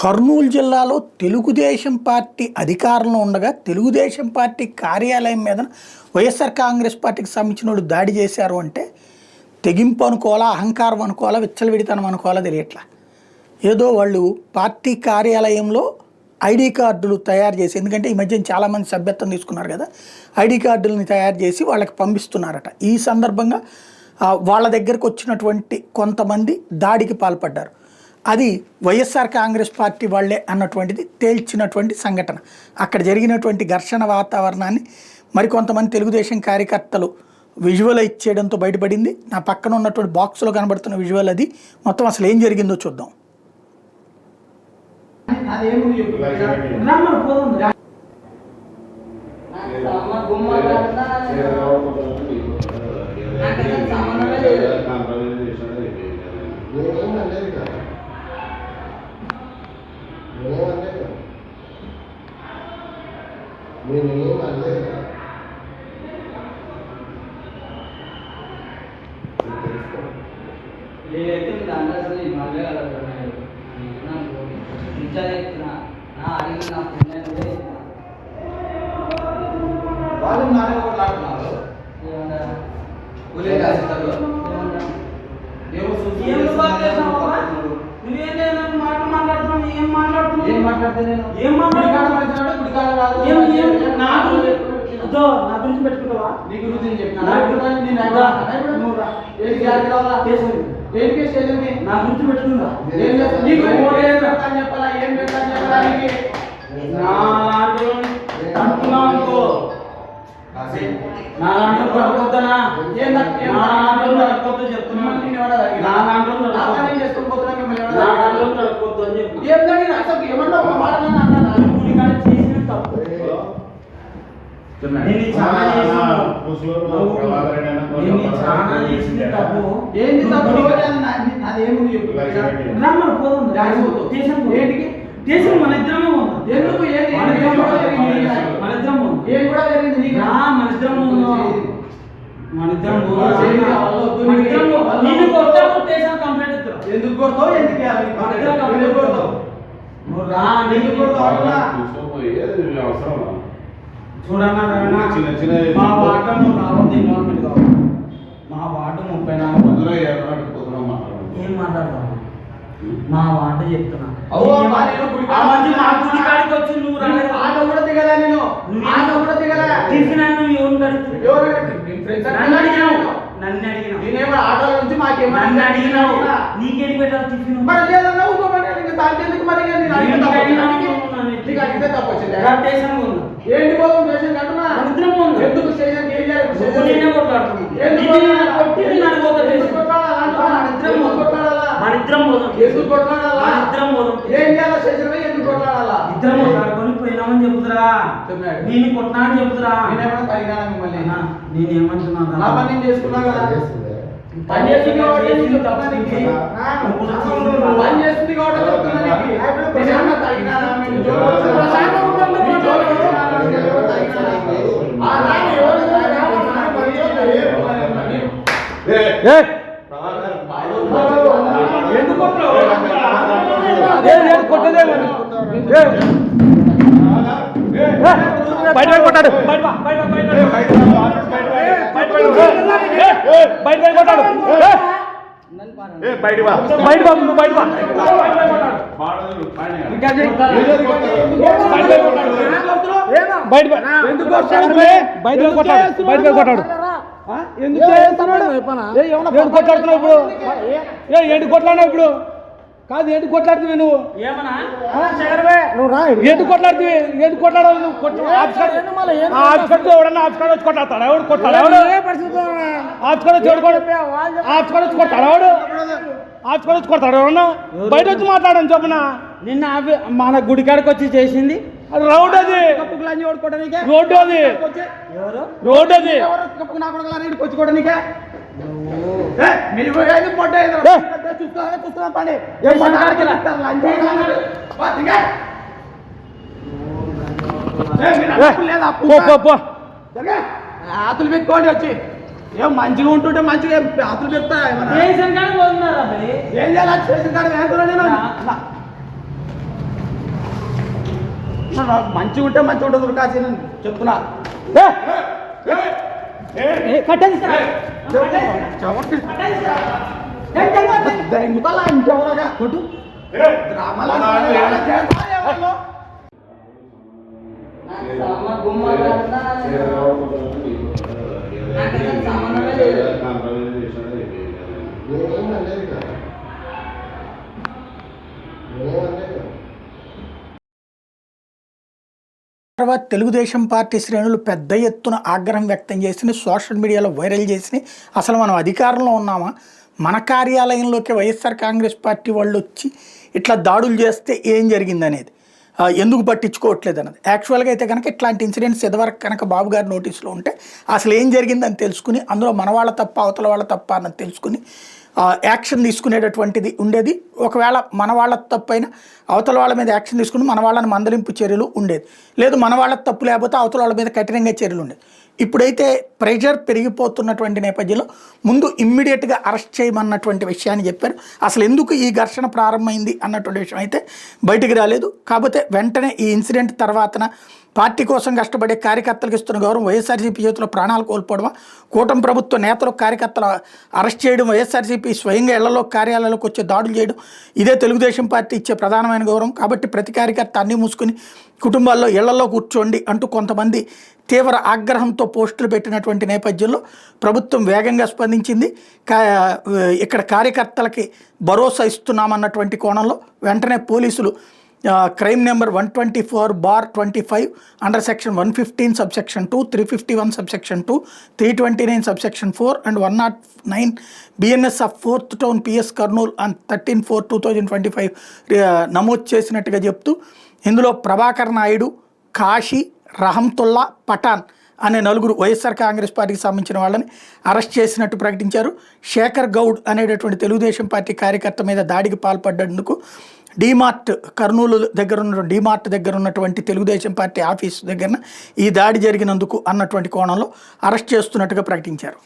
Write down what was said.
కర్నూలు జిల్లాలో తెలుగుదేశం పార్టీ అధికారంలో ఉండగా తెలుగుదేశం పార్టీ కార్యాలయం మీద వైఎస్ఆర్ కాంగ్రెస్ పార్టీకి సంబంధించిన వాళ్ళు దాడి చేశారు అంటే తెగింపు అనుకోవాలా, అహంకారం అనుకోవాలా, విచ్చలవిడితనం అనుకోవాలా తెలియట్లా. ఏదో వాళ్ళు పార్టీ కార్యాలయంలో ఐడి కార్డులు తయారు చేసి, ఎందుకంటే ఈ మధ్యన చాలామంది సభ్యత్వం తీసుకున్నారు కదా, ఐడి కార్డులని తయారు చేసి వాళ్ళకి పంపిస్తున్నారట. ఈ సందర్భంగా వాళ్ళ దగ్గరకు వచ్చినటువంటి కొంతమంది దాడికి పాల్పడ్డారు. అది వైఎస్ఆర్ కాంగ్రెస్ పార్టీ వాళ్ళే అన్నటువంటిది తేల్చినటువంటి సంఘటన. అక్కడ జరిగినటువంటి ఘర్షణ వాతావరణాన్ని మరికొంతమంది తెలుగుదేశం కార్యకర్తలు విజువలైజ్ చేయడంతో బయటపడింది. నా పక్కన ఉన్నటువంటి బాక్స్లో కనబడుతున్న విజువల్ అది. మొత్తం అసలు ఏం జరిగిందో చూద్దాం. చూడన్నా మా వార్డు 34 ఏం మాట్లాడతావు? మా వార్డు చెప్తున్నా నన్ను అడిగినావు, నీకేది పెట్టాలి టిఫిన్? ఏంటి బాబు స్టేషన్ కట్టున్నా ఎందుకు స్టేషన్ పోయినామని చెబుతురా, నేను కొట్టినా అని చెబుతురా. నేనేమన్నా తగినా మిమ్మల్ని? నేనేమంటున్నా పని చేసుకున్నా కదా, పని చేస్తుంది బయట కొట్టాడు, బయట కొట్టాడు, బయట బాబు నువ్వు బయట కొట్టాడు. కొట్లాడుతున్నావు ఇప్పుడు? ఏంటి కొట్లాడినావు ఇప్పుడు? కాదు, ఏంటి కొట్లాడుతుంది నువ్వు? ఏంటి కొట్లాడుతుంది? ఏంటి కొట్లాడాలి నువ్వు? ఆఫ్స్కట్ ఎవడన్నా ఆఫ్స్కట్ వచ్చి కొట్లాడతాడు? ఎవడు కొట్టాడు? ఆఫ్స్కట్ వచ్చి వచ్చి కొట్టాడు? ఎవడు ఆఫ్స్కట్ వచ్చి కొడతాడు? ఎవరన్నా బయట వచ్చి మాట్లాడని చెప్పిన. నిన్న మన గుడికాడికి వచ్చి చేసింది అది రౌడ్, అది రోడ్డు, అది రోడ్డు, అది వచ్చుకోవడానికే ఆతులు పెట్టుకోండి వచ్చి. ఏం మంచిగా ఉంటుంటే మంచిగా ఆతులు పెడతా. ఏం చేయాలి? స్టేషన్ కాడ మంచిగా ఉంటే మంచిగా ఉంటుంది దుర్గాసి చెప్తున్నా కట్టండి కొట్టు తర్వాత తెలుగుదేశం పార్టీ శ్రేణులు పెద్ద ఎత్తున ఆగ్రహం వ్యక్తం చేసి సోషల్ మీడియాలో వైరల్ చేసి అసలు మనం అధికారంలో ఉన్నామా, మన కార్యాలయంలోకి వైఎస్ఆర్ కాంగ్రెస్ పార్టీ వాళ్ళు వచ్చి ఇట్లా దాడులు చేస్తే ఏం జరిగిందనేది ఎందుకు పట్టించుకోవట్లేదు అన్నది. యాక్చువల్గా అయితే కనుక ఇట్లాంటి ఇన్సిడెంట్స్ ఇదివరకు కనుక బాబు గారి నోటీసులో ఉంటే అసలు ఏం జరిగిందని తెలుసుకుని అందులో మన వాళ్ళ తప్ప అవతల వాళ్ళ తప్ప అన్నది తెలుసుకుని యాక్షన్ తీసుకునేటటువంటిది ఉండేది. ఒకవేళ మన వాళ్ళ తప్పైన అవతల వాళ్ళ మీద యాక్షన్ తీసుకుని మన వాళ్ళని మందలింపు చర్యలు ఉండేది. లేదు మన వాళ్ళ తప్పు లేకపోతే అవతల వాళ్ళ మీద కఠినంగా చర్యలు ఉండేది. ఇప్పుడైతే ప్రెషర్ పెరిగిపోతున్నటువంటి నేపథ్యంలో ముందు ఇమ్మీడియట్గా అరెస్ట్ చేయమన్నటువంటి విషయాన్ని చెప్పారు. అసలు ఎందుకు ఈ ఘర్షణ ప్రారంభమైంది అన్నటువంటి విషయం అయితే బయటికి రాలేదు. కాకపోతే వెంటనే ఈ ఇన్సిడెంట్ తర్వాతన పార్టీ కోసం కష్టపడే కార్యకర్తలకు ఇస్తున్న గౌరవం వైఎస్ఆర్సీపీ చేతిలో ప్రాణాలు కోల్పోవడమా, కూటమి ప్రభుత్వ నేతలు కార్యకర్తలు అరెస్ట్ చేయడం, వైఎస్ఆర్సీపీ స్వయంగా ఇళ్లలో కార్యాలయాలకు వచ్చే దాడులు చేయడం ఇదే తెలుగుదేశం పార్టీ ఇచ్చే ప్రధానమైన గౌరవం. కాబట్టి ప్రతి కార్యకర్త అన్నీ మూసుకుని కుటుంబాల్లో ఇళ్లలో కూర్చోండి అంటూ కొంతమంది తీవ్ర ఆగ్రహంతో పోస్టులు పెట్టినటువంటి నేపథ్యంలో ప్రభుత్వం వేగంగా స్పందించింది. ఇక్కడ కార్యకర్తలకి భరోసా ఇస్తున్నామన్నటువంటి కోణంలో వెంటనే పోలీసులు crime number 124/25 under section 115 subsection 2, 351 subsection 2, 329 subsection 4 and 109 BNS of 4th town PS Kurnool on 13/4/2025 నమోదు చేసినట్టుగా చెప్తూ ఇందులో ప్రభాకర్ నాయుడు, కాశీ, రహంతుల్లా, పఠాన్ అనే నలుగురు వైఎస్ఆర్ కాంగ్రెస్ పార్టీకి సంబంధించిన వాళ్ళని అరెస్ట్ చేసినట్టు ప్రకటించారు. శేఖర్ గౌడ్ అనేటటువంటి తెలుగుదేశం పార్టీ కార్యకర్త మీద దాడికి పాల్పడ్డందుకు డీమార్ట్ కర్నూలు దగ్గర ఉన్న డీమార్ట్ దగ్గర ఉన్నటువంటి తెలుగుదేశం పార్టీ ఆఫీసు దగ్గర ఈ దాడి జరిగినందుకు అన్నటువంటి కోణంలో అరెస్ట్ చేస్తున్నట్టుగా ప్రకటించారు.